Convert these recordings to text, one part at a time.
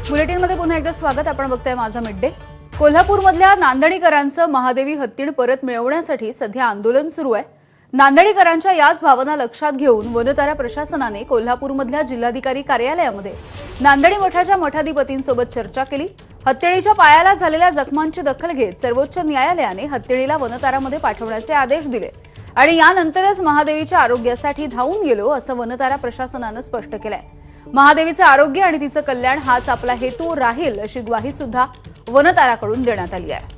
बुलेटिनमध्ये पुन्हा एकदा स्वागत. आपण बघताय माझा मिड डे. कोल्हापूरमधल्या नांदणीकरांचं महादेवी हत्तीण परत मिळवण्यासाठी सध्या आंदोलन सुरू आहे. नांदणीकरांच्या याच भावना लक्षात घेऊन वनतारा प्रशासनाने कोल्हापूरमधल्या जिल्हाधिकारी कार्यालयामध्ये नांदणी मठाच्या मठाधिपतींसोबत चर्चा केली. हत्तीणीच्या पायाला झालेल्या जखमांची दखल घेत सर्वोच्च न्यायालयाने हत्तीणीला वनतारामध्ये पाठवण्याचे आदेश दिले आणि यानंतरच महादेवीच्या आरोग्यासाठी धावून गेलो असं वनतारा प्रशासनानं स्पष्ट केलंय. महादेवीचे आरोग्य आणि तिचं कल्याण हाच आपला हेतू राहील अशी ग्वाही सुद्धा वनताराकडून देण्यात आली आहे.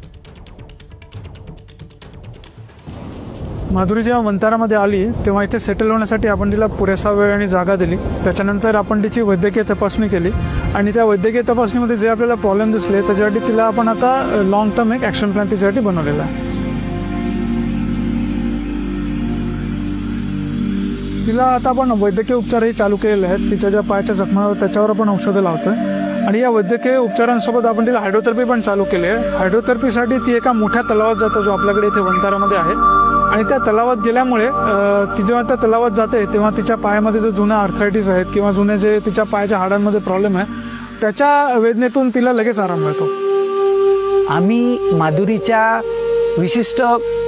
माधुरी जेव्हा वनतारामध्ये आली तेव्हा इथे सेटल होण्यासाठी आपण तिला पुरेसा वेळ आणि जागा दिली. त्याच्यानंतर आपण तिची वैद्यकीय तपासणी केली आणि त्या वैद्यकीय तपासणीमध्ये जे आपल्याला प्रॉब्लेम दिसले त्याच्यासाठी तिला आपण आता लॉंग टर्म एक ॲक्शन प्लॅन तिच्यासाठी बनवलेला आहे. तिला आता आपण वैद्यकीय उपचारही चालू केलेले आहेत. तिच्या ज्या पायाच्या जखमावर त्याच्यावर आपण औषधं लावतोय आणि या वैद्यकीय उपचारांसोबत आपण तिला हायड्रोथेरपी पण चालू केली आहे. हायड्रोथेरपीसाठी ती एका मोठ्या तलावात जातो जो आपल्याकडे इथे वनतारामध्ये आहे आणि त्या तलावात गेल्यामुळे ती जेव्हा त्या तलावात जाते तेव्हा तिच्या पायामध्ये जो जुना आर्थरायटिस आहेत किंवा जुने जे तिच्या पायाच्या हाडांमध्ये प्रॉब्लेम आहे त्याच्या वेदनेतून तिला लगेच आराम मिळतो. आम्ही माधुरीच्या विशिष्ट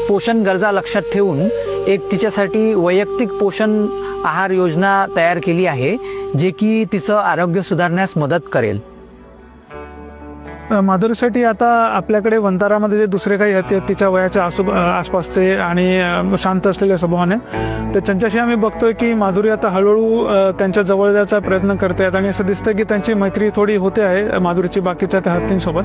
पोषण गरजा लक्षात ठेवून एक तिच्यासाठी वैयक्तिक पोषण आहार योजना तयार केली आहे जे की तिचं आरोग्य सुधारण्यास मदत करेल. माधुरीसाठी आता आपल्याकडे वनतारामध्ये जे दुसरे काही आहेत तिच्या वयाच्या आसपासचे आणि शांत असलेल्या स्वभावाने तर त्यांच्याशी आम्ही बघतोय की माधुरी आता हळूहळू त्यांच्या जवळ जायचा प्रयत्न करते आहेत आणि असं दिसतं की त्यांची मैत्री थोडी होते आहे माधुरीची बाकीच्या त्या हत्तींसोबत.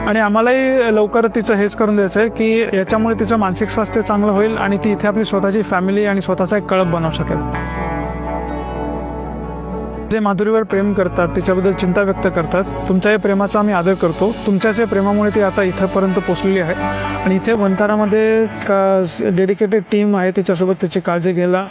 आणि आम्हालाही लवकर तिचं हेच करून द्यायचं आहे की याच्यामुळे तिचं मानसिक स्वास्थ्य चांगलं होईल आणि ती इथे आपली स्वतःची फॅमिली आणि स्वतःचा एक कळप बनवू शकेल. जे माधुरीवर प्रेम करतात तिच्याबद्दल चिंता व्यक्त करतात तुमच्या या प्रेमाचा आम्ही आदर करतो. तुमच्याच या प्रेमामुळे ती आता इथंपर्यंत पोहोचलेली आहे आणि इथे वनतारामध्ये डेडिकेटेड टीम आहे तिच्यासोबत तिची काळजी घ्यायला